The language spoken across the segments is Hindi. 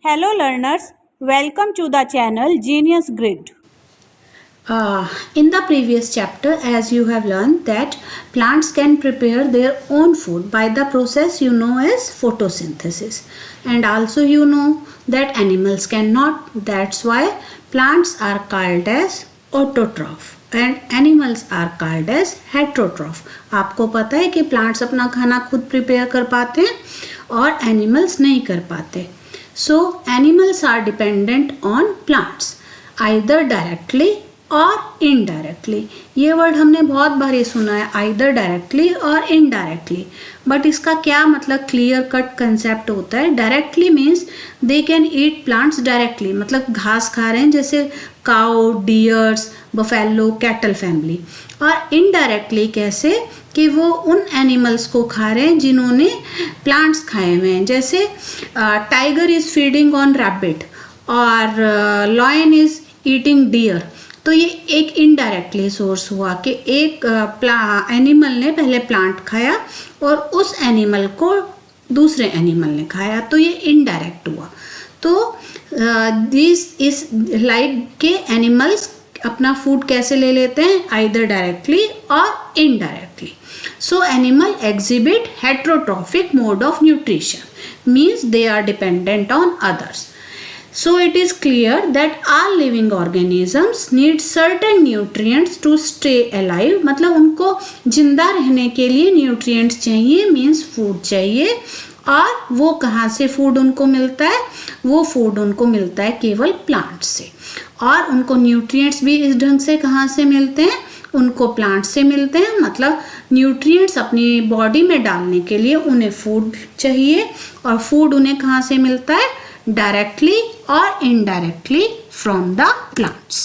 Hello learners, welcome to the channel Genius Grid. In the previous chapter, as you have learned that plants can prepare their own food by the process you know as photosynthesis, and also you know that animals cannot. That's why plants are called as autotroph and animals are called as heterotroph. आपको पता है कि plants अपना खाना खुद prepare कर पाते हैं और animals नहीं कर पाते. So animals are dependent on plants either directly और इनडायरेक्टली. ये वर्ड हमने बहुत बार सुना है, आइदर डायरेक्टली और इनडायरेक्टली. बट इसका क्या मतलब क्लियर कट कंसेप्ट होता है. Directly means they can eat plants directly, मतलब घास खा रहे हैं जैसे cow, dears, buffalo, cattle family. और इनडायरेक्टली कैसे कि वो उन एनिमल्स को खा रहे हैं जिन्होंने प्लांट्स खाए हुए हैं. जैसे tiger is feeding on rabbit और लॉयन इज ईटिंग डियर. तो ये एक इनडायरेक्टली सोर्स हुआ कि एक एनिमल ने पहले प्लांट खाया और उस एनिमल को दूसरे एनिमल ने खाया, तो ये इनडायरेक्ट हुआ. तो दिस इज लाइक के एनिमल्स अपना फूड कैसे ले लेते हैं, आइदर डायरेक्टली और indirectly. So animal exhibit heterotrophic mode of nutrition, means they are dependent on others. So it is clear that all living organisms need certain nutrients to stay alive. मतलब उनको जिंदा रहने के लिए nutrients चाहिए, means food चाहिए. और वो कहाँ से food उनको मिलता है, वो food उनको मिलता है केवल plants से. और उनको nutrients भी इस ढंग से कहाँ से मिलते हैं, उनको plants से मिलते हैं. मतलब nutrients अपनी body में डालने के लिए उन्हें food चाहिए और food उन्हें कहाँ से मिलता है, directly or indirectly from the plants.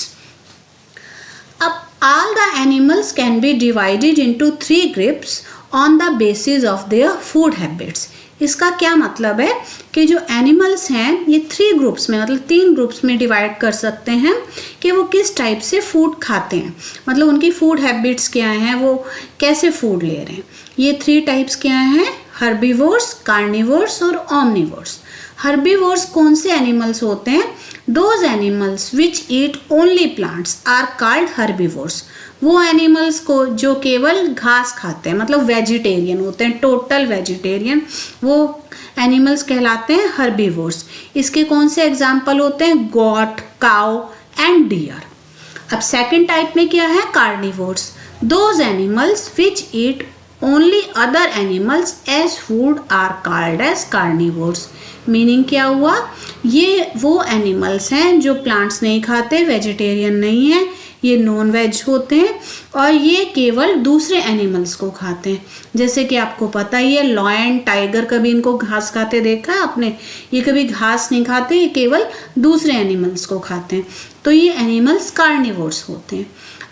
All the animals can be divided into 3 groups on the basis of their food habits. इसका क्या मतलब है कि जो एनिमल्स हैं ये 3 ग्रुप्स में, मतलब 3 ग्रुप्स में डिवाइड कर सकते हैं कि वो किस टाइप से फूड खाते हैं, मतलब उनकी फूड हैबिट्स क्या हैं, वो कैसे फूड ले रहे हैं. ये 3 टाइप्स क्या हैं, हर्बीवोर्स, कार्निवोर्स और ओमनिवोर्स. हर्बीवोर्स कौन से एनिमल्स होते हैं, those animals which eat only plants are called herbivores. वो एनिमल्स को जो केवल घास खाते हैं, मतलब वेजिटेरियन होते हैं, टोटल वेजिटेरियन, वो एनिमल्स कहलाते हैं हर्बीवोर्स. इसके कौन से एग्जाम्पल होते हैं, गॉट, काउ एंड डियर. अब सेकेंड टाइप में क्या है, carnivores. Those animals which eat only other animals as food are called as carnivores. Meaning क्या हुआ, ये वो एनिमल्स हैं जो प्लांट्स नहीं खाते, वेजिटेरियन नहीं है, ये नॉन वेज होते हैं और ये केवल दूसरे एनिमल्स को खाते हैं. जैसे कि आपको पता ही है, लॉयन, टाइगर, कभी इनको घास खाते देखा है आपने, ये कभी घास नहीं खाते, ये केवल दूसरे एनिमल्स को खाते हैं. तो ये एनिमल्स कार्निवोर्स होते हैं.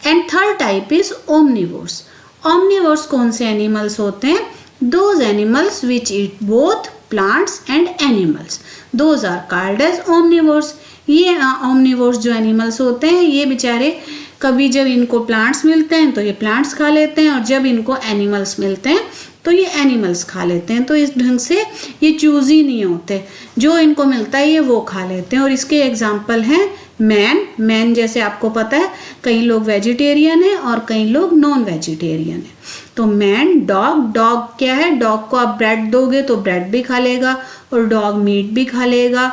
And third type is omnivores. Omnivores कौन से एनिमल्स होते हैं, those animals which eat both plants and animals, those are called as omnivores. ये ओमनिवोर्स जो एनिमल्स होते हैं ये बेचारे कभी जब इनको प्लांट्स मिलते हैं तो ये प्लांट्स खा लेते हैं और जब इनको एनिमल्स मिलते हैं तो ये एनिमल्स खा लेते हैं. तो इस ढंग से ये चूजी नहीं होते, जो इनको मिलता है ये वो खा लेते हैं. और इसके एग्जाम्पल हैं मैन जैसे आपको पता है कई लोग वेजिटेरियन है और कई लोग नॉन वेजिटेरियन है. तो मैन, डॉग क्या है, डॉग को आप ब्रेड दोगे तो ब्रेड भी खा लेगा और डॉग मीट भी खा लेगा.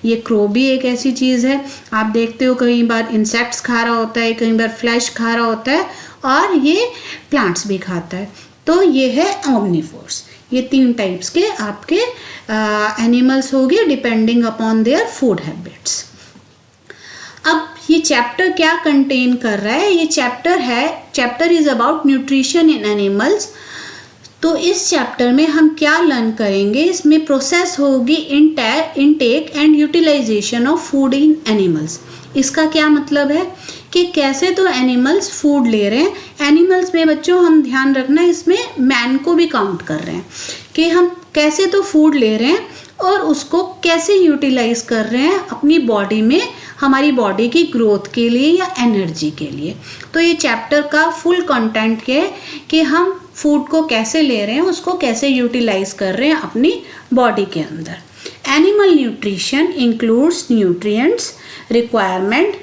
ये क्रो भी एक ऐसी चीज़ है, आप देखते हो कई बार इंसेक्ट्स खा रहा होता है, कई बार फ्लैश खा रहा होता है और ये प्लांट्स भी खाता है. तो ये है ओमनिवोर्स. ये 3 टाइप्स के आपके एनिमल्स हो गए depending upon their food habits. अब ये चैप्टर क्या कंटेन कर रहा है, ये chapter is about nutrition in animals. तो इस चैप्टर में हम क्या लर्न करेंगे, इसमें प्रोसेस होगी intake and utilization of food in animals. इसका क्या मतलब है कि कैसे तो एनिमल्स फूड ले रहे हैं. एनिमल्स में बच्चों हम ध्यान रखना, इसमें मैन को भी काउंट कर रहे हैं कि हम कैसे तो फूड ले रहे हैं और उसको कैसे यूटिलाइज कर रहे हैं अपनी बॉडी में, हमारी बॉडी की ग्रोथ के लिए या एनर्जी के लिए. तो ये चैप्टर का फुल कंटेंट है कि हम फूड को कैसे ले रहे हैं, उसको कैसे यूटिलाइज कर रहे हैं अपनी बॉडी के अंदर. Animal nutrition includes nutrients requirement,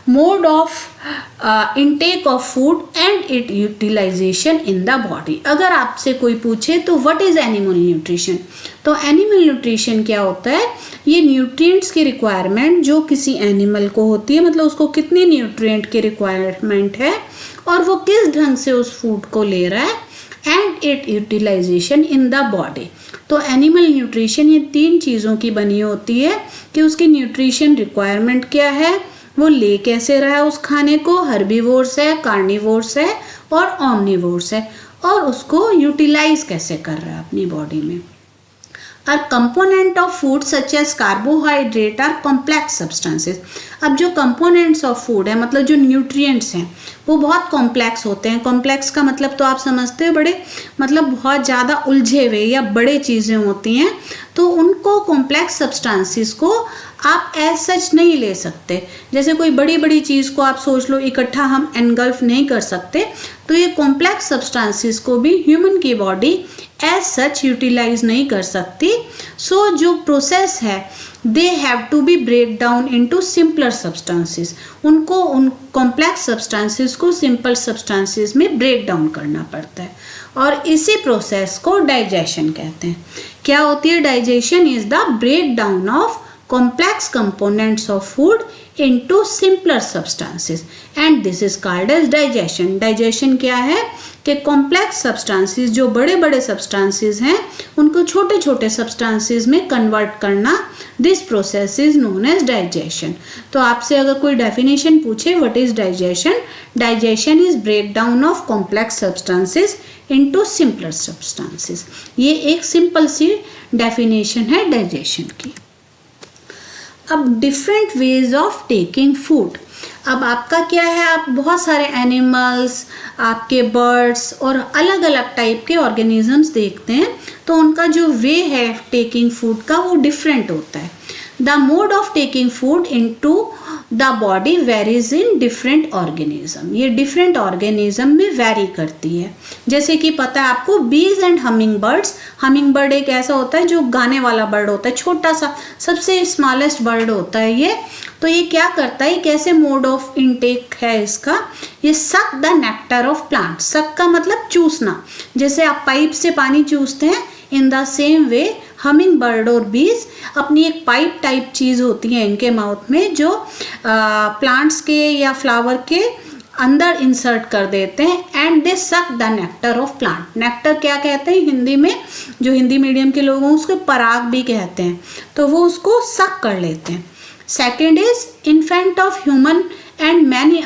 mode of intake of food and it utilization in the body. अगर आपसे कोई पूछे तो व्हाट इज एनिमल न्यूट्रिशन, तो एनिमल न्यूट्रिशन क्या होता है, ये न्यूट्रिएंट्स की रिक्वायरमेंट जो किसी एनिमल को होती है, मतलब उसको कितने न्यूट्रिएंट की रिक्वायरमेंट है और वो किस ढंग से उस फूड को ले रहा है, and it utilization in the body. तो एनिमल न्यूट्रिशन ये 3 चीज़ों की बनी होती है कि उसकी न्यूट्रिशन रिक्वायरमेंट क्या है, वो ले कैसे रहा है उस खाने को, हर्बीवोर्स है, कार्निवोर्स है और ओमनिवोर्स है, और उसको यूटिलाइज कैसे कर रहा है अपनी बॉडी में। A component of food such as carbohydrate are complex substances। अब जो components of food है, मतलब जो nutrients हैं, वो बहुत complex होते हैं। complex का मतलब तो आप समझते हो, बड़े मतलब बहुत ज़्यादा उलझे हुए या बड़े चीज़ें होती हैं, तो उनको complex substances को आप एज सच नहीं ले सकते। जैसे कोई बड़ी बड़ी चीज़ को आप सोच लो इकट्ठा हम एनगल्फ नहीं कर सकते, तो ये कॉम्प्लेक्स सब्सटेंसेस को भी ह्यूमन की बॉडी एज सच यूटिलाइज नहीं कर सकती। सो जो प्रोसेस है, they have to be break down into simpler substances. उनको उन कॉम्प्लेक्स सब्सटेंसेस को सिंपल सब्सटेंसेस में ब्रेक डाउन करना पड़ता है, और इसी प्रोसेस को डाइजेशन कहते हैं। क्या होती है digestion? Is the break down of complex components of food into simpler substances and this is called as digestion। digestion क्या है कि complex substances, जो बड़े बड़े substances हैं, उनको छोटे छोटे substances में convert करना, this process is known as digestion। तो आपसे अगर कोई definition पूछे what is digestion, digestion is breakdown of complex substances into simpler substances। ये एक simple सी definition है digestion की। अब different ways of taking food. अब आपका क्या है, आप बहुत सारे एनिमल्स, आपके बर्ड्स और अलग अलग टाइप के ऑर्गेनिजम्स देखते हैं, तो उनका जो वे है टेकिंग फूड का वो डिफरेंट होता है। The mode of taking food into the body varies in different organism. ये डिफरेंट ऑर्गेनिज्म में वेरी करती है। जैसे कि पता है आपको बीज and humming birds. Humming bird एक ऐसा होता है जो गाने वाला बर्ड होता है, छोटा सा, सबसे स्मॉलेस्ट बर्ड होता है ये। तो ये क्या करता है, कैसे मोड ऑफ इनटेक है इसका, ये suck the nectar of plant. सक का मतलब चूसना, जैसे आप पाइप से पानी चूसते हैं, in the same way humming bird और बीज अपनी एक पाइप टाइप चीज़ होती है इनके माउथ में, जो प्लांट्स के या फ्लावर के अंदर इंसर्ट कर देते हैं, and they suck the nectar of plant. Nectar क्या कहते हैं हिंदी में, जो हिंदी मीडियम के लोग हैं उसको पराग भी कहते हैं, तो वो उसको सक कर लेते हैं। Second is infant of human and many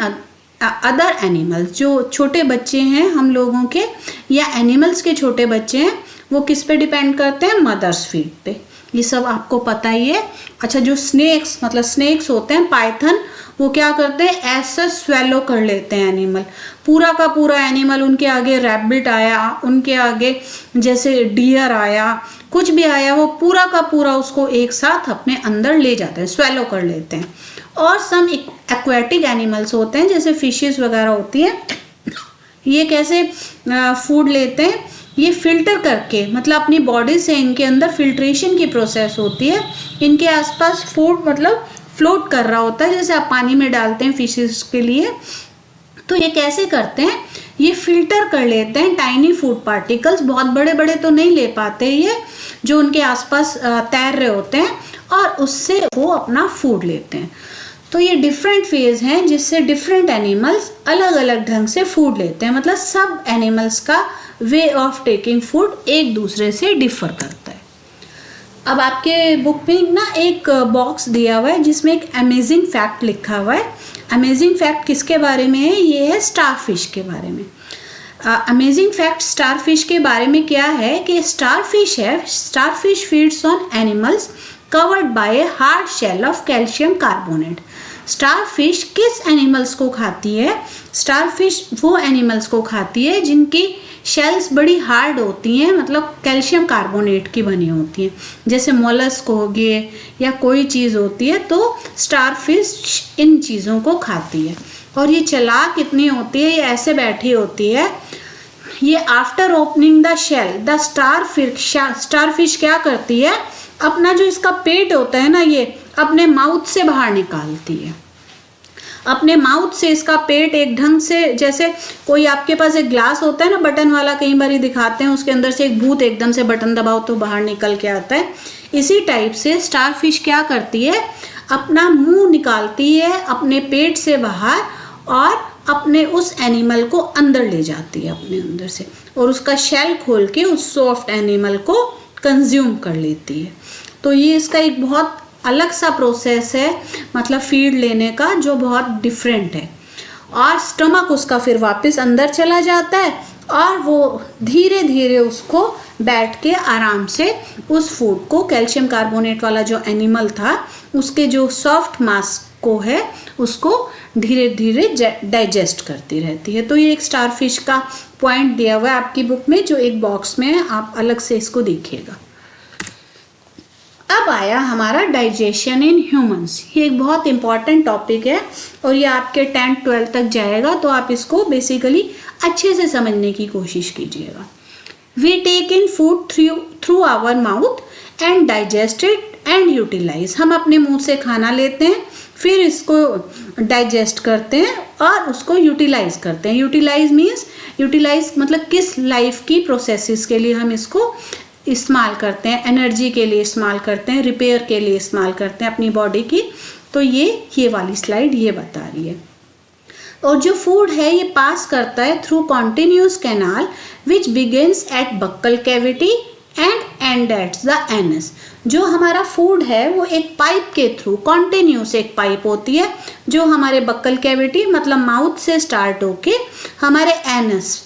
other animals. जो छोटे बच्चे हैं हम लोगों के या एनिमल्स के छोटे बच्चे हैं, वो किस पे डिपेंड करते हैं, मदर्स फीड पे। ये सब आपको पता ही है। अच्छा, जो स्नेक्स, मतलब स्नेक्स होते हैं, पाइथन, वो क्या करते हैं, ऐसा स्वेलो कर लेते हैं एनिमल, पूरा का पूरा एनिमल। उनके आगे रैबिट आया, उनके आगे जैसे डियर आया, कुछ भी आया, वो पूरा का पूरा उसको एक साथ अपने अंदर ले जाते हैं, स्वेलो कर लेते हैं। और सम एक्वेटिक एनिमल्स होते हैं, जैसे फिशेस वगैरह होती हैं, ये कैसे फूड लेते हैं, ये फिल्टर करके, मतलब अपनी बॉडी से इनके अंदर फिल्ट्रेशन की प्रोसेस होती है, इनके आसपास फूड मतलब फ्लोट कर रहा होता है, जैसे आप पानी में डालते हैं फिशेस के लिए। तो ये कैसे करते हैं, ये फिल्टर कर लेते हैं टाइनी फूड पार्टिकल्स, बहुत बड़े बड़े तो नहीं ले पाते ये, जो उनके आसपास तैर रहे होते हैं, और उससे वो अपना फूड लेते हैं। तो ये डिफरेंट फेज हैं जिससे डिफरेंट एनिमल्स अलग अलग ढंग से फूड लेते हैं, मतलब सब एनिमल्स का वे ऑफ टेकिंग फूड एक दूसरे से डिफर करता है। अब आपके बुक में ना एक बॉक्स दिया हुआ है जिसमें एक अमेजिंग फैक्ट लिखा हुआ है। अमेजिंग फैक्ट किसके बारे में है, ये है स्टारफिश के बारे में। अमेजिंग फैक्ट स्टारफिश के बारे में क्या है कि स्टारफिश है, starfish feeds on animals covered by a hard shell of calcium carbonate. Starfish किस एनिमल्स को खाती है, स्टारफिश वो एनिमल्स को खाती है जिनकी शेल्स बड़ी हार्ड होती हैं, मतलब कैल्शियम कार्बोनेट की बनी होती हैं, जैसे मोलस्क हो गए या कोई चीज़ होती है, तो स्टारफिश इन चीज़ों को खाती है। और ये चालाक कितनी होती है, ये ऐसे बैठी होती है, ये after opening the shell the starfish क्या करती है अपना जो इसका पेट होता है ना, ये अपने माउथ से बाहर निकालती है। अपने माउथ से इसका पेट एक ढंग से, जैसे कोई आपके पास एक ग्लास होता है ना बटन वाला, कई बार दिखाते हैं, उसके अंदर से एक भूत एकदम से बटन दबाओ तो बाहर निकल के आता है, इसी टाइप से स्टारफिश क्या करती है, अपना मुंह निकालती है अपने पेट से बाहर और अपने उस एनिमल को अंदर ले जाती है अपने अंदर से, और उसका शेल खोल के उस सॉफ्ट एनिमल को कंज्यूम कर लेती है। तो ये इसका एक बहुत अलग सा प्रोसेस है, मतलब फीड लेने का, जो बहुत डिफरेंट है। और स्टमक उसका फिर वापस अंदर चला जाता है और वो धीरे धीरे उसको बैठ के आराम से उस फूड को, कैल्शियम कार्बोनेट वाला जो एनिमल था उसके जो सॉफ्ट मांस को है उसको धीरे धीरे डाइजेस्ट करती रहती है। तो ये एक स्टारफिश का पॉइंट दिया हुआ है आपकी बुक में, जो एक बॉक्स में है, आप अलग से इसको देखिएगा। अब आया हमारा डाइजेशन इन ह्यूमंस। ये एक बहुत इंपॉर्टेंट टॉपिक है और ये आपके 10th-12th तक जाएगा, तो आप इसको बेसिकली अच्छे से समझने की कोशिश कीजिएगा। We take in food through our mouth and digest it and utilize. हम अपने मुंह से खाना लेते हैं, फिर इसको डाइजेस्ट करते हैं और उसको यूटिलाइज करते हैं। यूटिलाइज मतलब किस लाइफ की प्रोसेसेस के लिए हम इसको इस्तेमाल करते हैं, एनर्जी के लिए इस्तेमाल करते हैं, रिपेयर के लिए इस्तेमाल करते हैं अपनी बॉडी की। तो ये वाली स्लाइड ये बता रही है। और जो फूड है ये पास करता है through continuous canal which begins at buccal cavity and end at the anus. जो हमारा फूड है वो एक पाइप के थ्रू, कॉन्टिन्यूस एक पाइप होती है जो हमारे बक्कल कैविटी मतलब माउथ से स्टार्ट होके हमारे एनस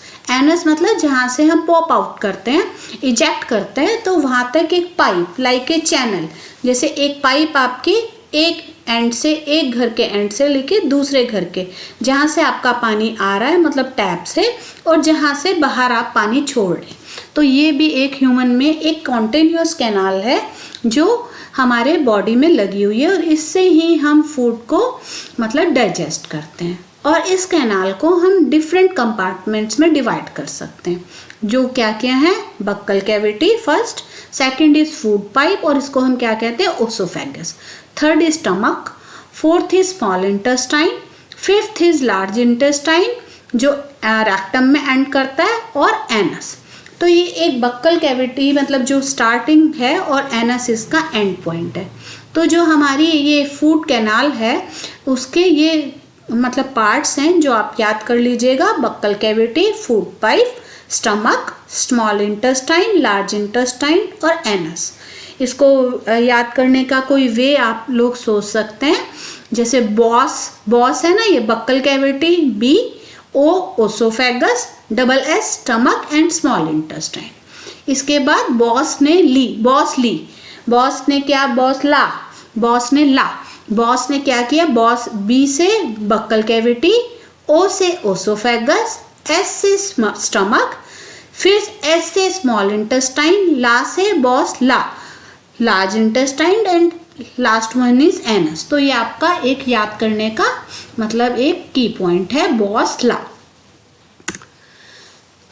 मतलब जहाँ से हम पॉप आउट करते हैं, इजेक्ट करते हैं, तो वहाँ तक एक पाइप लाइक ए चैनल, जैसे एक पाइप आपकी एक एंड से, एक घर के एंड से लेके दूसरे घर के, जहाँ से आपका पानी आ रहा है मतलब टैप से, और जहाँ से बाहर आप पानी छोड़ रहे हैं। तो ये भी एक ह्यूमन में एक कॉन्टिन्यूस कैनाल है जो हमारे बॉडी में लगी हुई है, और इससे ही हम फूड को मतलब डाइजेस्ट करते हैं। और इस कैनाल को हम डिफरेंट कंपार्टमेंट्स में डिवाइड कर सकते हैं, जो क्या क्या है, buccal cavity first, second is food pipe और इसको हम क्या कहते हैं, oesophagus, third is stomach, fourth is small intestine, fifth is large intestine जो रेक्टम में एंड करता है, और एनस। तो ये एक बक्कल कैविटी मतलब जो स्टार्टिंग है और एनस इसका एंड पॉइंट है। तो जो हमारी ये फूड कैनाल है उसके ये मतलब पार्ट्स हैं जो आप याद कर लीजिएगा, buccal cavity, food pipe, stomach, small intestine, large intestine और एनस। इसको याद करने का कोई वे आप लोग सोच सकते हैं, जैसे बॉस है ना, ये buccal cavity, B O oesophagus, double S stomach and small intestine. इसके बाद बॉस ने क्या किया, बॉस बी से बक्कल कैविटी, ओ से ओसोफेगस, एस से स्टमक, फिर एस से स्मॉल इंटेस्टाइन, ला से boss large intestine and last one is anus. तो ये आपका एक याद करने का मतलब एक की पॉइंट है, बॉस ला।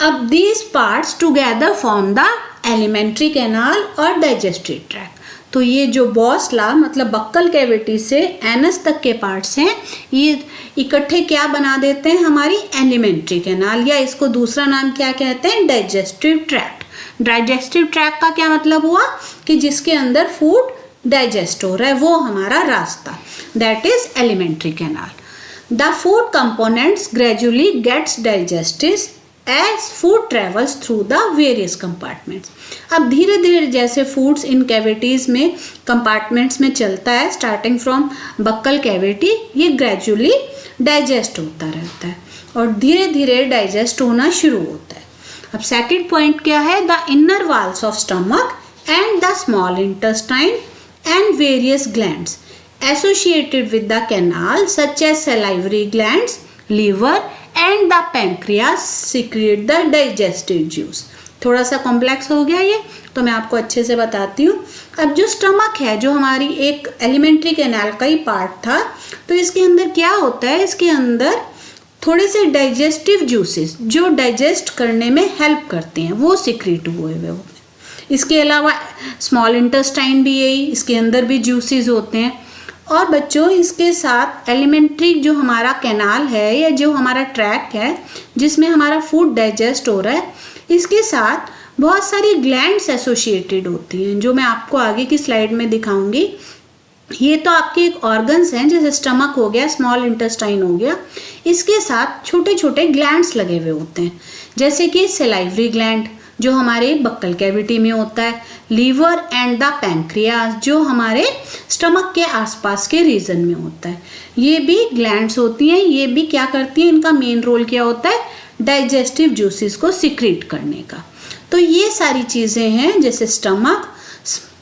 अब these parts together form the alimentary canal और डाइजेस्टिव ट्रैक्ट। तो ये जो बॉस ला मतलब बक्कल कैविटी से एनस तक के पार्ट्स हैं, ये इकट्ठे क्या बना देते हैं, हमारी एलिमेंट्री कैनाल, या इसको दूसरा नाम क्या कहते हैं, डाइजेस्टिव ट्रैक्ट। डाइजेस्टिव ट्रैक्ट का क्या मतलब हुआ कि जिसके अंदर फूड डाइजेस्ट हो रहा है वो हमारा रास्ता, that is elementary canal. The food components gradually gets digested as food travels through the various compartments. अब धीरे धीरे जैसे फूड्स इन कैविटीज में कंपार्टमेंट्स में चलता है, स्टार्टिंग फ्रॉम बक्कल कैविटी, ये ग्रेजुअली डाइजेस्ट होता रहता है और धीरे धीरे डाइजेस्ट होना शुरू होता है। अब सेकंड पॉइंट क्या है, the inner walls of stomach and the small intestine and various glands associated with the canal such as salivary glands, liver and the pancreas secrete the digestive juice। थोड़ा सा कॉम्प्लेक्स हो गया ये, तो मैं आपको अच्छे से बताती हूँ। अब जो स्टमक है जो हमारी एक एलिमेंट्री कैनाल का ही पार्ट था, तो इसके अंदर क्या होता है, इसके अंदर थोड़े से डाइजेस्टिव जूसेस जो डाइजेस्ट करने में हेल्प करते हैं वो सिक्रीट हुए हुए होते हैं। इसके अलावा स्मॉल इंटेस्टाइन भी यही, इसके अंदर भी जूसेस होते हैं। और बच्चों इसके साथ एलिमेंट्री जो हमारा कैनाल है या जो हमारा ट्रैक है जिसमें हमारा फूड डाइजेस्ट हो रहा है, इसके साथ बहुत सारी ग्लैंड्स एसोसिएटेड होती हैं जो मैं आपको आगे की स्लाइड में दिखाऊंगी। ये तो आपके एक ऑर्गन्स हैं, जैसे स्टमक हो गया, स्मॉल इंटेस्टाइन हो गया, इसके साथ छोटे छोटे ग्लैंड्स लगे हुए होते हैं, जैसे कि सलाइवरी ग्लैंड जो हमारे बक्कल कैविटी में होता है, लीवर एंड द पैंक्रियाज जो हमारे स्टमक के आसपास के रीजन में होता है। ये भी ग्लैंड्स होती हैं, ये भी क्या करती हैं, इनका मेन रोल क्या होता है, डाइजेस्टिव जूसेस को सिक्रीट करने का। तो ये सारी चीज़ें हैं, जैसे स्टमक,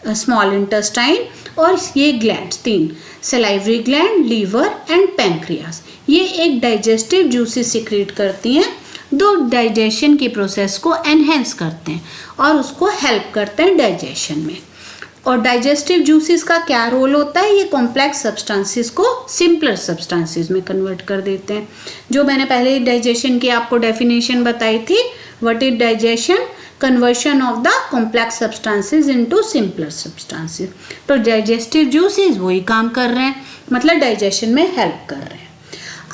स्मॉल इंटेस्टाइन और ये ग्लैंड्स, तीन, salivary gland, liver and pancreas, ये एक डाइजेस्टिव जूसेस सिक्रीट करती हैं, दो डाइजेशन की प्रोसेस को एनहेंस करते हैं और उसको हेल्प करते हैं डाइजेशन में। और डाइजेस्टिव जूसेस का क्या रोल होता है, ये कॉम्प्लेक्स सब्सटेंसेस को सिंपलर सब्सटेंसेस में कन्वर्ट कर देते हैं। जो मैंने पहले डाइजेशन की आपको डेफिनेशन बताई थी, what is digestion, conversion of the complex substances into simpler substances. तो डाइजेस्टिव जूसेस वही काम कर रहे हैं, मतलब डाइजेशन में हेल्प कर रहे हैं।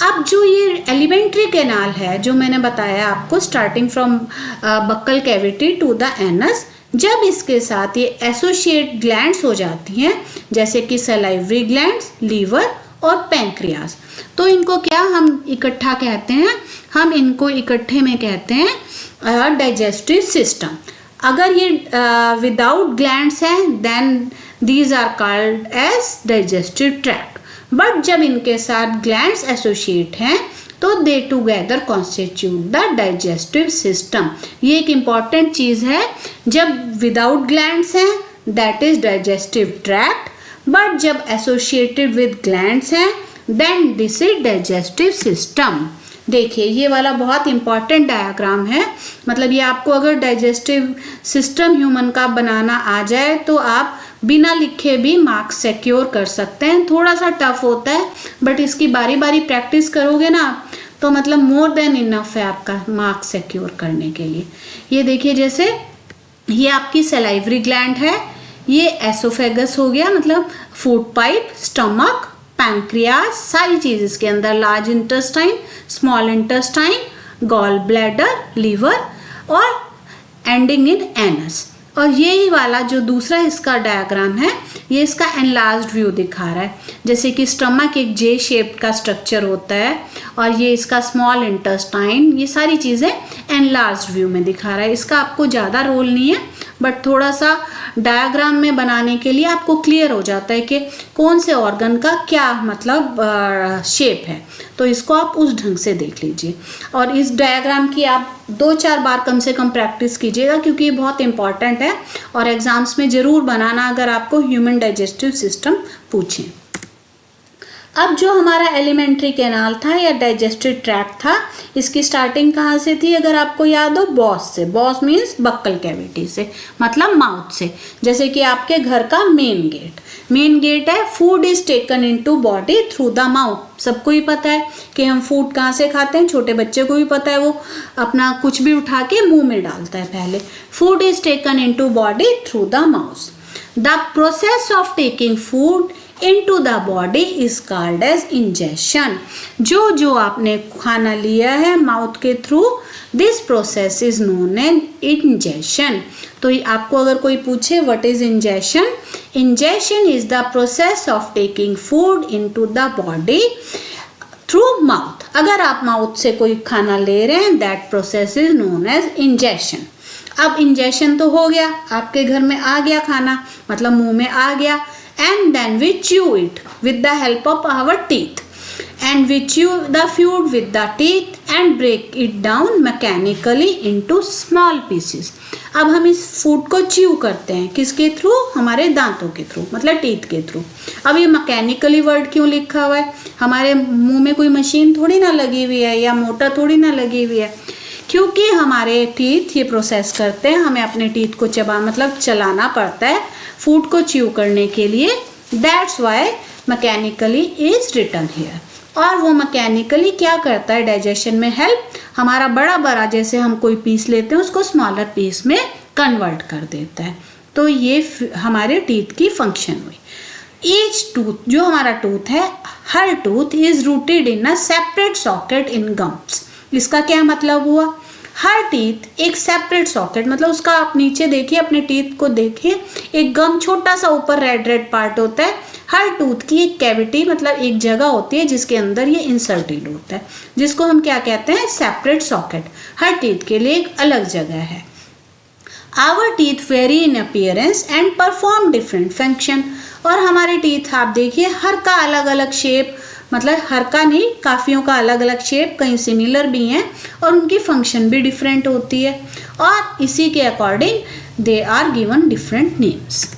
अब जो ये एलिमेंट्री कैनाल है जो मैंने बताया आपको, starting from buccal cavity to the anus, जब इसके साथ ये एसोसिएट ग्लैंड्स हो जाती हैं, जैसे कि सलाइवरी ग्लैंड्स, लीवर और पैंक्रियाज, तो इनको क्या हम इकट्ठा कहते हैं, हम इनको इकट्ठे में कहते हैं डाइजेस्टिव सिस्टम। अगर ये विदाउट ग्लैंड्स हैं then these are called as digestive tract, but जब इनके साथ ग्लैंड्स एसोसिएट हैं तो they together constitute the digestive system. ये एक इम्पॉर्टेंट चीज़ है, जब विदाउट ग्लैंड्स हैं that is digestive tract, but जब एसोसिएटेड विद ग्लैंड्स हैं then this is digestive system. देखिए ये वाला बहुत इंपॉर्टेंट डायग्राम है, मतलब ये आपको अगर डाइजेस्टिव सिस्टम ह्यूमन का बनाना आ जाए तो आप बिना लिखे भी मार्क्स सिक्योर कर सकते हैं। थोड़ा सा टफ होता है बट इसकी बारी बारी प्रैक्टिस करोगे ना तो मतलब मोर देन इनफ है आपका मार्क्स सिक्योर करने के लिए। ये देखिए जैसे ये आपकी सलाइवरी ग्लैंड है, ये एसोफेगस हो गया मतलब फूड पाइप, स्टमक, पैंक्रियाज, सारी चीज इसके अंदर, large intestine, small intestine, gall bladder, liver और एंडिंग इन एनस। और यही वाला जो दूसरा इसका डायग्राम है ये इसका एनलार्ज्ड व्यू दिखा रहा है, जैसे कि स्टमक एक जे शेप का स्ट्रक्चर होता है और ये इसका स्मॉल इंटेस्टाइन, ये सारी चीज़ें एनलार्ज्ड व्यू में दिखा रहा है। इसका आपको ज़्यादा रोल नहीं है बट थोड़ा सा डायग्राम में बनाने के लिए आपको क्लियर हो जाता है कि कौन से ऑर्गन का क्या मतलब शेप है, तो इसको आप उस ढंग से देख लीजिए। और इस डायग्राम की आप 2-4 बार कम से कम प्रैक्टिस कीजिएगा क्योंकि ये बहुत इंपॉर्टेंट है और एग्जाम्स में ज़रूर बनाना अगर आपको ह्यूमन डाइजेस्टिव सिस्टम पूछें। अब जो हमारा एलिमेंट्री कैनाल था या डाइजेस्टिव ट्रैक्ट था, इसकी स्टार्टिंग कहाँ से थी अगर आपको याद हो, बॉस से। बॉस मीन्स बक्कल कैविटी से, मतलब माउथ से। जैसे कि आपके घर का मेन गेट है, food is taken into body through the mouth. सबको ही पता है कि हम फूड कहाँ से खाते हैं, छोटे बच्चे को भी पता है, वो अपना कुछ भी उठा के मुंह में डालता है पहले। Food is taken into body through the mouth. The process of taking food into the body is called as ingestion। जो आपने खाना लिया है माउथ के through, this process is known as ingestion। तो आपको अगर कोई पूछे what is ingestion, ingestion is the process of taking food into the body through mouth। अगर आप माउथ से कोई खाना ले रहे हैं that process is known as ingestion। अब इंजेक्शन तो हो गया, आपके घर में आ गया खाना, मतलब मुंह में आ गया, and then we chew it with the help of our teeth, and we chew the food with the teeth and break it down mechanically into small pieces। अब हम इस फूड को च्यू करते हैं किसके थ्रू, हमारे दांतों के थ्रू, मतलब टीथ के थ्रू। अब ये मैकेनिकली वर्ड क्यों लिखा हुआ है, हमारे मुंह में कोई मशीन थोड़ी ना लगी हुई है या मोटर थोड़ी ना लगी हुई है, क्योंकि हमारे टीथ ये प्रोसेस करते हैं, हमें अपने टीथ को चलाना पड़ता है फूड को च्यू करने के लिए। That's why mechanically is written here. और वो मैकेनिकली क्या करता है डाइजेशन में हेल्प, हमारा बड़ा जैसे हम कोई पीस लेते हैं उसको स्मॉलर पीस में कन्वर्ट कर देता है। तो ये हमारे टीथ की फंक्शन हुई। ईच टूथ, जो हमारा टूथ है, हर tooth is rooted in a separate socket in gums. इसका क्या मतलब हुआ? हर टीथ एक सेपरेट सॉकेट, मतलब उसका आप नीचे देखिए, अपने टीथ को देखिए, एक गम छोटा सा ऊपर रेड रेड पार्ट होता है। हर टूथ की एक कैविटी, मतलब एक जगह होती है जिसके अंदर ये इंसर्टेड होता है, जिसको हम क्या कहते हैं? Separate socket. हर टीथ के लिए एक अलग जगह है। Our teeth vary in appearance and perform different function। और हमारे टीथ आप देखिए, हर का अलग अलग शेप, मतलब हर का नहीं, काफियों का अलग अलग शेप, कहीं सिमिलर भी हैं और उनकी फंक्शन भी डिफरेंट होती है, और इसी के according they are given different names.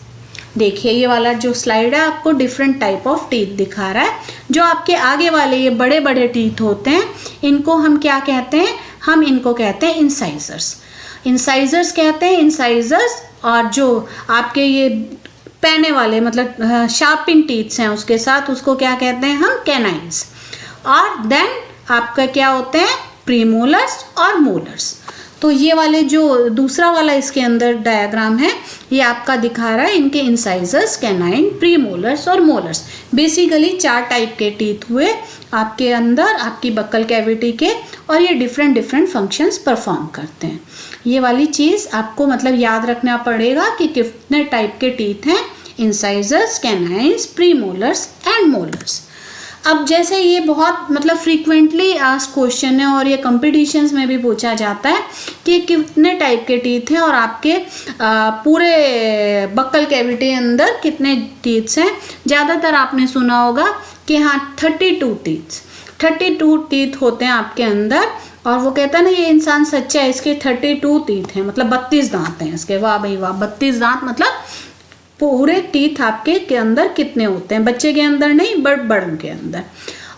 देखिए ये वाला जो स्लाइड है आपको डिफरेंट टाइप ऑफ टीथ दिखा रहा है। जो आपके आगे वाले ये बड़े बड़े टीथ होते हैं, इनको हम क्या कहते हैं? हम इनको कहते हैं इंसाइजर्स। इंसाइजर्स कहते हैं, इंसाइजर्स। और जो आपके ये पैने वाले, मतलब शार्पिंग टीथ्स हैं उसके साथ, उसको क्या कहते हैं हम? कैनाइन्स। और देन आपका क्या होते हैं? प्रीमोलर्स और मोलर्स। तो ये वाले जो दूसरा वाला इसके अंदर डायग्राम है, ये आपका दिखा रहा है इनके इंसाइजर्स, कैनाइन, प्रीमोलर्स और मोलर्स। बेसिकली 4 टाइप के टीथ हुए आपके अंदर, आपकी बक्कल कैविटी के, और ये डिफरेंट डिफरेंट फंक्शंस परफॉर्म करते हैं। ये वाली चीज़ आपको मतलब याद रखना पड़ेगा कि कितने टाइप के टीथ हैं: incisors, canines, premolars and molars. अब जैसे ये बहुत मतलब फ्रीक्वेंटली आस्क्ड क्वेश्चन है और ये कॉम्पिटिशन्स में भी पूछा जाता है कि कितने टाइप के टीथ हैं और आपके पूरे बक्कल कैविटी अंदर कितने टीथ्स हैं। ज़्यादातर आपने सुना होगा कि हाँ 32 टीथ होते हैं आपके अंदर, और वो कहता है ना ये इंसान सच्चा है, इसके 32 टीथ हैं, मतलब 32 दांत हैं इसके। वाह भाई वाह, 32 दांत, मतलब पूरे टीथ आपके के अंदर कितने होते हैं? बच्चे के अंदर नहीं, बट बड़ों के अंदर।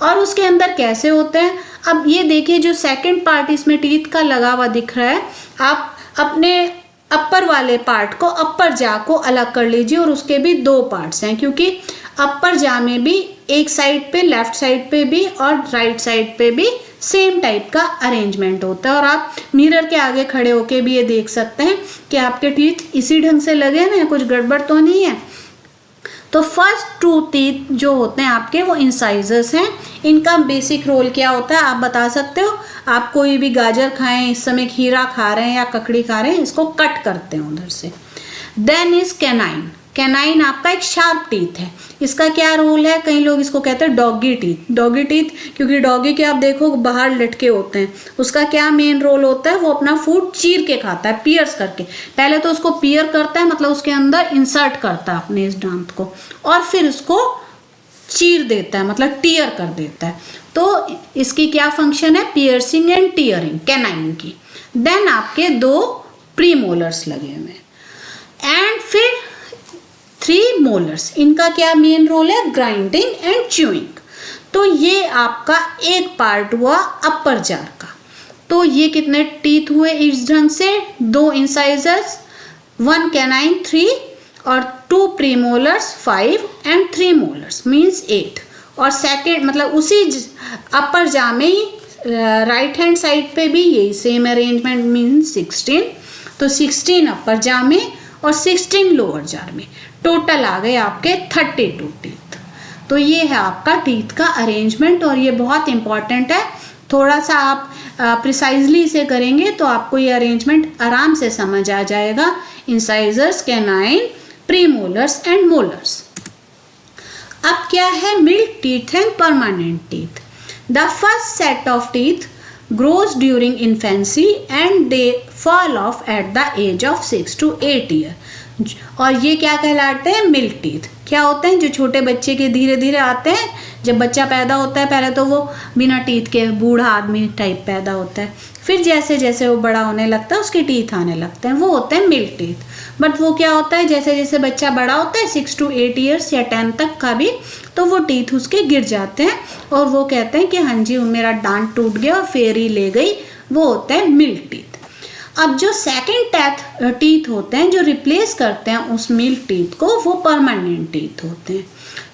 और उसके अंदर कैसे होते हैं? अब ये देखिए, जो सेकंड पार्ट इसमें टीथ का लगा हुआ दिख रहा है, आप अपने अपर वाले पार्ट को, अपर जा को अलग कर लीजिए, और उसके भी 2 पार्ट्स हैं, क्योंकि अपर जा में भी एक साइड पे, लेफ्ट साइड पे भी और राइट साइड पे भी सेम टाइप का अरेंजमेंट होता है। और आप मिरर के आगे खड़े होके भी ये देख सकते हैं कि आपके टीथ इसी ढंग से लगे हुए हैं, कुछ गड़बड़ तो नहीं है। तो फर्स्ट 2 टीथ जो होते हैं आपके, वो इंसाइजर्स हैं। इनका बेसिक रोल क्या होता है आप बता सकते हो? आप कोई भी गाजर खाएं, इस समय खीरा खा रहे हैं या ककड़ी खा रहे हैं, इसको कट करते हैं उधर से। Then is canine. कैनाइन आपका एक शार्प टीथ है। इसका क्या रोल है? कई लोग इसको कहते हैं डॉगी टीथ। डॉगी टीथ क्योंकि डॉगी के आप देखो बाहर लटके होते हैं। उसका क्या मेन रोल होता है? वो अपना फूड चीर के खाता है, पियर्स करके। पहले तो उसको पियर करता है, मतलब उसके अंदर इंसर्ट करता है अपने इस दांत को, और फिर उसको चीर देता है, मतलब टीयर कर देता है। तो इसकी क्या फंक्शन है? पियर्सिंग एंड टीयरिंग, कैनाइन की। देन आपके 2 प्रीमोलर्स लगे हुए हैं, एंड फिर 3 मोलर्स। इनका क्या मेन रोल है? Grinding and chewing. तो ये आपका एक पार्ट हुआ अपर जार का। तो ये कितने टीथ हुए इस ढंग से? 2 इंसाइजर्स, 1 कैनाइन 3, और 2 प्रीमोलर्स 5 एंड 3 मोलर्स मीन्स 8। और सेकेंड मतलब उसी अपर जा में ही राइट हैंड साइड पे भी यही सेम अरेंजमेंट मीन्स 16। तो 16 अपर जा में और 16 लोअर जार में, टोटल आ गए आपके 32 टीथ। तो ये है आपका टीथ का अरेंजमेंट, और ये बहुत इंपॉर्टेंट है। थोड़ा सा आप प्रिसाइजली इसे करेंगे तो आपको ये अरेंजमेंट आराम से समझ आ जाएगा। Incisors, canine, premolars and molars. अब क्या है? Milk teeth and permanent teeth. The first set of teeth grows during infancy and they fall off at the age of 6 to 8 year। और ये क्या कहलाते हैं? Milk teeth. क्या होते हैं? जो छोटे बच्चे के धीरे धीरे आते हैं। जब बच्चा पैदा होता है पहले तो वो बिना टीथ के बूढ़ा आदमी टाइप पैदा होता है, फिर जैसे जैसे वो बड़ा होने लगता है उसके टीथ आने लगते हैं, वो होते हैं मिल्क टीथ। बट वो क्या होता है? जैसे जैसे बच्चा बड़ा होता है 6 to 8 ईयर्स या 10 तक का भी, तो वो टीथ उसके गिर जाते हैं और वो कहते हैं कि हाँ जी मेरा दांत टूट गया और फेरी ले गई। वो होते हैं मिल्क टीथ। अब जो सेकंड टीथ होते हैं जो रिप्लेस करते हैं उस मिल्क टीथ को, वो परमानेंट टीथ होते हैं।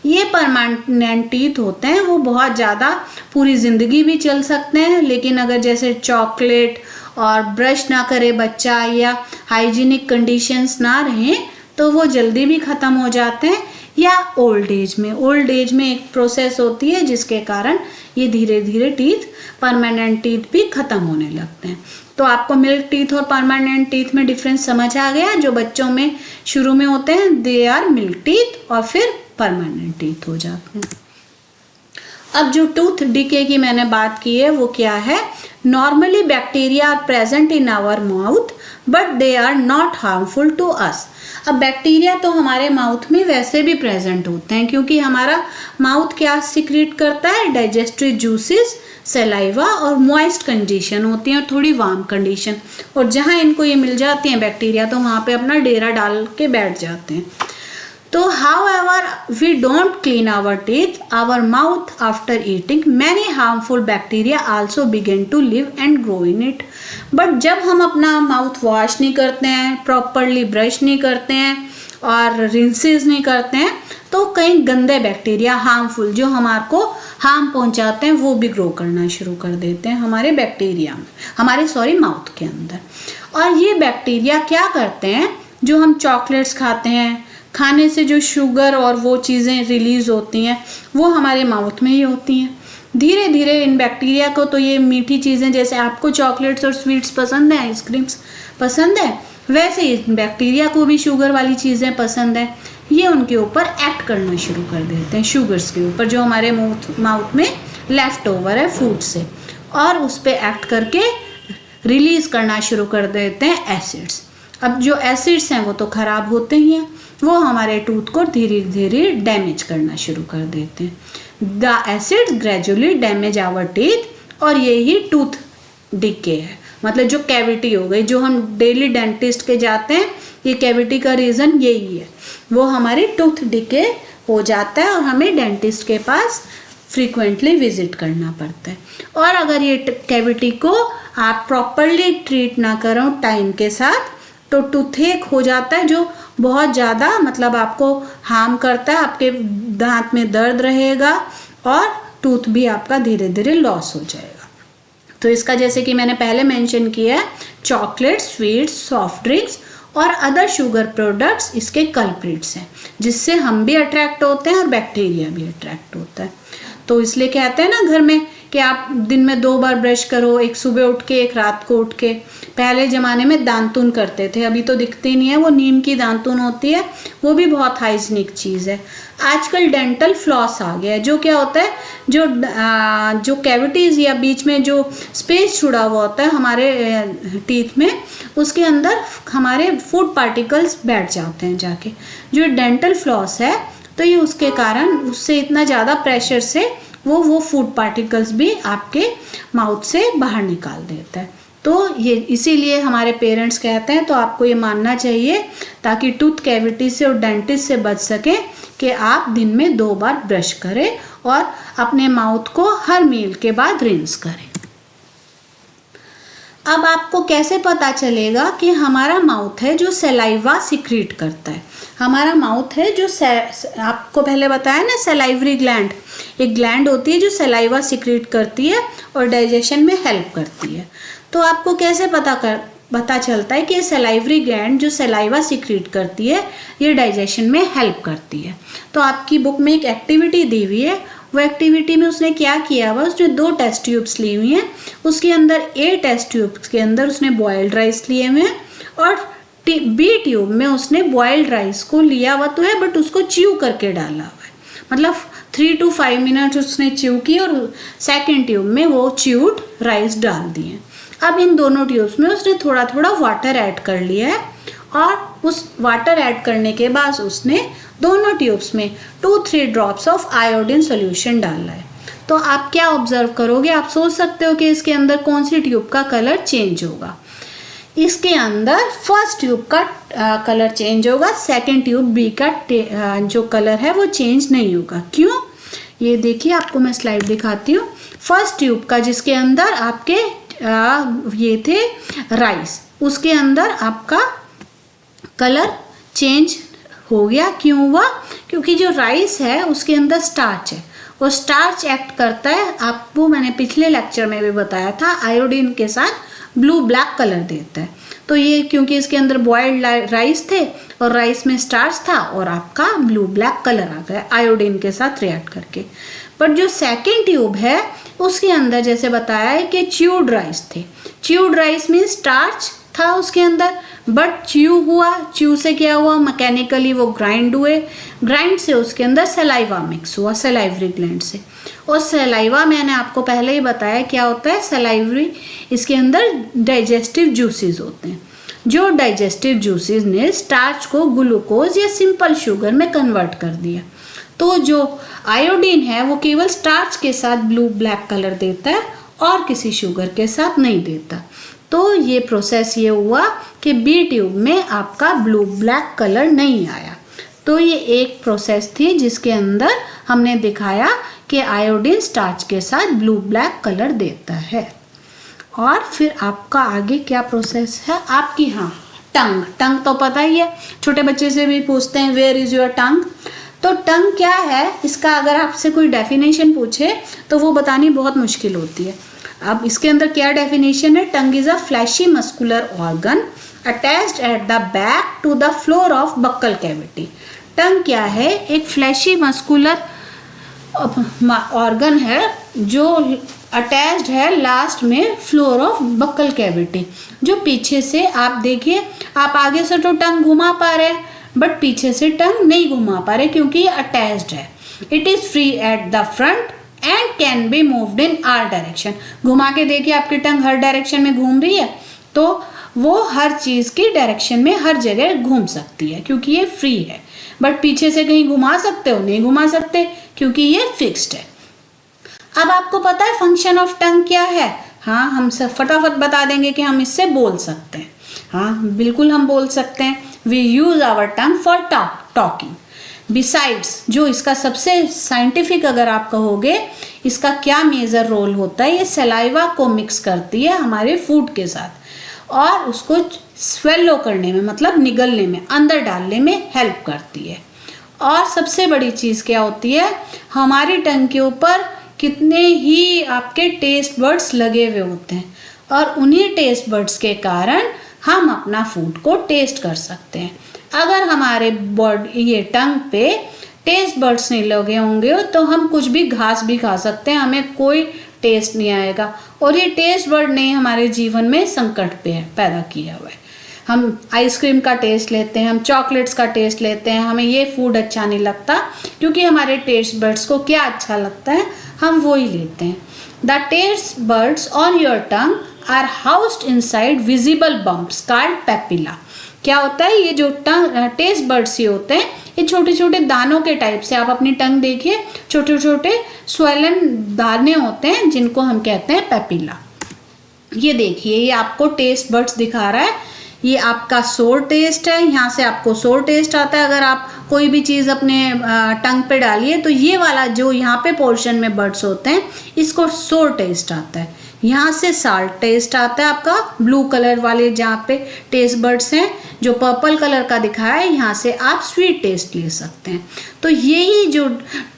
ये परमानेंट टीथ होते हैं वो बहुत ज़्यादा पूरी ज़िंदगी भी चल सकते हैं, लेकिन अगर जैसे चॉकलेट और ब्रश ना करे बच्चा या हाइजीनिक कंडीशंस ना रहें तो वो जल्दी भी ख़त्म हो जाते हैं। या ओल्ड एज में एक प्रोसेस होती है जिसके कारण ये धीरे धीरे टीथ, परमानेंट टीथ भी ख़त्म होने लगते हैं। तो आपको मिल्क टीथ और परमानेंट टीथ में डिफरेंस समझ आ गया। जो बच्चों में शुरू में होते हैं दे आर मिल्क टीथ और फिर परमानेंट टीथ हो जाते हैं। अब जो टूथ डिके की मैंने बात की है वो क्या है? Normally bacteria are present in our mouth but they are not harmful to us. अब बैक्टीरिया तो हमारे माउथ में वैसे भी प्रेजेंट होते हैं क्योंकि हमारा माउथ क्या सिक्रीट करता है? डाइजेस्टिव जूसेस, सलाइवा और मॉइस्ट कंडीशन होती है और थोड़ी वार्म कंडीशन। और जहाँ इनको ये मिल जाती हैं बैक्टीरिया तो वहाँ पे अपना डेरा डाल के बैठ जाते हैं। तो however we don't clean our teeth, our mouth after eating, many harmful bacteria also begin to live and grow in it. But जब हम अपना माउथ वॉश नहीं करते हैं, प्रॉपरली ब्रश नहीं करते हैं और रिंसेस नहीं करते हैं तो कई गंदे बैक्टीरिया हार्मफुल जो हमारे को हार्म पहुंचाते हैं वो भी ग्रो करना शुरू कर देते हैं हमारे बैक्टीरिया में, हमारे माउथ के अंदर। और ये बैक्टीरिया क्या करते हैं? जो हम चॉकलेट्स खाते हैं, खाने से जो शुगर और वो चीज़ें रिलीज़ होती हैं वो हमारे माउथ में ही होती हैं। धीरे धीरे इन बैक्टीरिया को तो ये मीठी चीज़ें, जैसे आपको चॉकलेट्स और स्वीट्स पसंद है, आइसक्रीम्स पसंद है, वैसे ही बैक्टीरिया को भी शुगर वाली चीज़ें पसंद है। ये उनके ऊपर एक्ट करना शुरू कर देते हैं, शुगर्स के ऊपर जो हमारे माउथ में लेफ्ट ओवर है फूड से, और उस पर एक्ट करके रिलीज़ करना शुरू कर देते हैं एसिड्स। अब जो एसिड्स हैं वो तो ख़राब होते ही हैं, वो हमारे टूथ को धीरे धीरे डैमेज करना शुरू कर देते हैं। The acids gradually damage our teeth, और यही टूथ डिके है, मतलब जो कैविटी हो गई, जो हम डेली डेंटिस्ट के जाते हैं, ये कैविटी का रीज़न यही है, वो हमारी टूथ डिके हो जाता है और हमें डेंटिस्ट के पास फ्रीक्वेंटली विजिट करना पड़ता है। और अगर ये कैविटी को आप प्रॉपरली ट्रीट ना करो टाइम के साथ तो टूथेक हो जाता है जो बहुत ज़्यादा मतलब आपको हार्म करता है, आपके दांत में दर्द रहेगा और टूथ भी आपका धीरे धीरे लॉस हो जाएगा। तो इसका जैसे कि मैंने पहले मेंशन किया है, चॉकलेट, स्वीट्स, सॉफ्ट ड्रिंक्स और अदर शुगर प्रोडक्ट्स इसके कल्प्रिट्स हैं, जिससे हम भी अट्रैक्ट होते हैं और बैक्टीरिया भी अट्रैक्ट होता है। तो इसलिए कहते हैं ना घर में कि आप दिन में 2 बार ब्रश करो, एक सुबह उठ के एक रात को उठ के। पहले ज़माने में दांतुन करते थे, अभी तो दिखती नहीं है, वो नीम की दांतुन होती है, वो भी बहुत हाइजीनिक चीज़ है। आजकल डेंटल फ्लॉस आ गया है, जो क्या होता है, जो कैविटीज़ या बीच में जो स्पेस छुड़ा हुआ होता है हमारे टीथ में, उसके अंदर हमारे फूड पार्टिकल्स बैठ जाते हैं जाके। जो डेंटल फ्लॉस है तो ये उसके कारण उससे इतना ज़्यादा प्रेशर से वो फूड पार्टिकल्स भी आपके माउथ से बाहर निकाल देता है। तो ये इसीलिए हमारे पेरेंट्स कहते हैं, तो आपको ये मानना चाहिए ताकि टूथ कैविटी से और डेंटिस्ट से बच सकें कि आप दिन में 2 बार ब्रश करें और अपने माउथ को हर मील के बाद रिंस करें। अब आपको कैसे पता चलेगा कि हमारा माउथ है जो सलाइवा सिक्रीट करता है? हमारा माउथ है जो आपको पहले बताया ना, सलाइवरी ग्लैंड, एक ग्लैंड होती है जो सलाइवा सिक्रीट करती है और डाइजेशन में हेल्प करती है। तो आपको कैसे पता चलता है कि ये सलाइवरी ग्लैंड जो सलाइवा सिक्रीट करती है ये डाइजेशन में हेल्प करती है? तो आपकी बुक में एक एक्टिविटी दी हुई है, वो एक्टिविटी में उसने क्या किया हुआ, उसने 2 टेस्ट ट्यूब्स ली हुई हैं, उसके अंदर A टेस्ट ट्यूब्स के अंदर उसने बॉइल्ड राइस लिए हुए हैं और B ट्यूब में उसने बॉइल्ड राइस को लिया हुआ तो है बट उसको च्यू करके डाला हुआ है, मतलब 3 to 5 मिनट उसने च्यू की और सेकेंड ट्यूब में वो च्यूड राइस डाल दिए। अब इन दोनों ट्यूब्स में उसने थोड़ा थोड़ा वाटर ऐड कर लिया है और उस वाटर ऐड करने के बाद उसने दोनों ट्यूब्स में 2-3 ड्रॉप्स ऑफ आयोडीन सॉल्यूशन डाला है। तो आप क्या ऑब्जर्व करोगे? आप सोच सकते हो कि इसके अंदर कौन सी ट्यूब का कलर चेंज होगा। इसके अंदर फर्स्ट ट्यूब का कलर चेंज होगा, सेकेंड ट्यूब बी का जो कलर है वो चेंज नहीं होगा। क्यों? ये देखिए, आपको मैं स्लाइड दिखाती हूँ। फर्स्ट ट्यूब का जिसके अंदर आपके ये थे राइस, उसके अंदर आपका कलर चेंज हो गया। क्यों हुआ? क्योंकि जो राइस है उसके अंदर स्टार्च है, वो स्टार्च एक्ट करता है, आपको मैंने पिछले लेक्चर में भी बताया था, आयोडीन के साथ ब्लू ब्लैक कलर देता है। तो ये क्योंकि इसके अंदर बॉइल्ड राइस थे और राइस में स्टार्च था और आपका ब्लू ब्लैक कलर आ गया आयोडीन के साथ रिएक्ट करके। बट जो सेकेंड ट्यूब है उसके अंदर जैसे बताया है कि च्यूड राइस थे। च्यूड राइस मीन स्टार्च था उसके अंदर, बट च्यू हुआ, च्यू से क्या हुआ, मैकेनिकली वो ग्राइंड हुए, ग्राइंड से उसके अंदर सलाइवा मिक्स हुआ सलाइवरी ग्लैंड से। और सलाइवा मैंने आपको पहले ही बताया क्या होता है, सलाइवरी इसके अंदर डाइजेस्टिव जूसेस होते हैं। जो डाइजेस्टिव जूसेस ने स्टार्च को ग्लूकोज या सिंपल शुगर में कन्वर्ट कर दिया। तो जो आयोडीन है वो केवल स्टार्च के साथ ब्लू ब्लैक कलर देता है और किसी शुगर के साथ नहीं देता। तो ये प्रोसेस ये हुआ कि बी ट्यूब में आपका ब्लू ब्लैक कलर नहीं आया। तो ये एक प्रोसेस थी जिसके अंदर हमने दिखाया कि आयोडीन स्टार्च के साथ ब्लू ब्लैक कलर देता है। और फिर आपका आगे क्या प्रोसेस है आपकी, हाँ टंग तो पता ही है, छोटे बच्चे से भी पूछते हैं वेयर इज योर टंग। तो टंग क्या है, इसका अगर आपसे कोई डेफिनेशन पूछे तो वो बतानी बहुत मुश्किल होती है। अब इसके अंदर क्या डेफिनेशन है, tongue is a fleshy muscular organ attached at the back to the floor of buccal cavity. Tongue क्या है, एक फ्लैशी मस्कुलर ऑर्गन है जो अटैच्ड है लास्ट में फ्लोर ऑफ बक्कल कैविटी। जो पीछे से आप देखिए, आप आगे से तो टंग घुमा पा रहे हैं बट पीछे से टंग नहीं घुमा पा रहे क्योंकि ये अटैच्ड है। It is free at the front end can be moved in all direction. घुमा के देखिए आपकी टंग हर डायरेक्शन में घूम रही है, तो वो हर चीज की डायरेक्शन में हर जगह घूम सकती है क्योंकि ये फ्री है। बट पीछे से कहीं घुमा सकते हो, नहीं घुमा सकते क्योंकि ये फिक्स्ड है। अब आपको पता है फंक्शन ऑफ टंग क्या है, हाँ हम सब फटाफट बता देंगे कि हम इससे बोल सकते हैं। हाँ बिल्कुल हम बोल सकते हैं। We use our tongue for talking. Besides, जो इसका सबसे साइंटिफिक अगर आप कहोगे इसका क्या मेजर रोल होता है, ये सलाइवा को मिक्स करती है हमारे फूड के साथ और उसको स्वेलो करने में मतलब निगलने में, अंदर डालने में हेल्प करती है। और सबसे बड़ी चीज़ क्या होती है, हमारी टंग के ऊपर कितने ही आपके टेस्ट बर्ड्स लगे हुए होते हैं और उन्हीं टेस्ट बर्ड्स के कारण हम अपना फूड को टेस्ट कर सकते हैं। अगर हमारे बॉडी ये टंग पे टेस्ट बर्ड्स नहीं लगे होंगे तो हम कुछ भी घास भी खा सकते हैं, हमें कोई टेस्ट नहीं आएगा। और ये टेस्ट बर्ड ने हमारे जीवन में संकट पे पैदा किया हुआ है। हम आइसक्रीम का टेस्ट लेते हैं, हम चॉकलेट्स का टेस्ट लेते हैं, हमें ये फूड अच्छा नहीं लगता क्योंकि हमारे टेस्ट बर्ड्स को क्या अच्छा लगता है हम वो ही लेते हैं। The taste buds on your tongue are housed inside visible bumps called papilla. क्या होता है, ये जो टेस्ट बर्ड्स ये होते हैं ये छोटे छोटे दानों के टाइप से, आप अपनी टंग देखिए छोटे छोटे स्वेलन दाने होते हैं जिनको हम कहते हैं पेपिला। ये देखिए ये आपको टेस्ट बर्ड्स दिखा रहा है, ये आपका सोर टेस्ट है, यहाँ से आपको सोर टेस्ट आता है। अगर आप कोई भी चीज़ अपने टंग पे डालिए तो ये वाला जो यहाँ पे पोर्शन में बर्ड्स होते हैं इसको सोर टेस्ट आता है। यहाँ से साल्ट टेस्ट आता है आपका, ब्लू कलर वाले जहाँ पे टेस्ट बर्ड्स हैं, जो पर्पल कलर का दिखाया है यहाँ से आप स्वीट टेस्ट ले सकते हैं। तो यही जो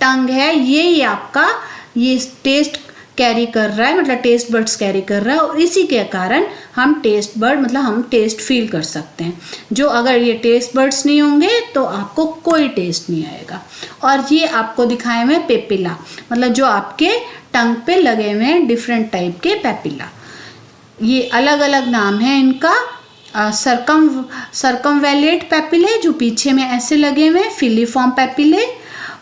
टंग है यही आपका ये टेस्ट कैरी कर रहा है, मतलब टेस्ट बर्ड्स कैरी कर रहा है और इसी के कारण हम टेस्ट बर्ड मतलब हम टेस्ट फील कर सकते हैं। जो अगर ये टेस्ट बर्ड्स नहीं होंगे तो आपको कोई टेस्ट नहीं आएगा। और ये आपको दिखाए हुए पेपिला, मतलब जो आपके टंग पे लगे हुए हैं डिफरेंट टाइप के पेपिला। ये अलग अलग नाम है इनका, सर्कमवैलेट पेपिले जो पीछे में ऐसे लगे हुए हैं, filiform papillae,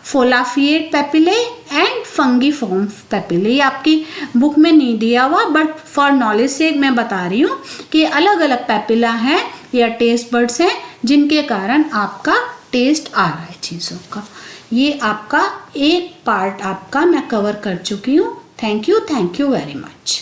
फोलाफिएट papillae and फंगीफॉर्म papillae. ये आपकी बुक में नहीं दिया हुआ बट फॉर नॉलेज से मैं बता रही हूँ कि अलग अलग पेपिला हैं या टेस्ट बर्ड्स हैं जिनके कारण आपका टेस्ट आ रहा है चीज़ों का। ये आपका एक पार्ट आपका मैं कवर कर चुकी हूँ। Thank you very much.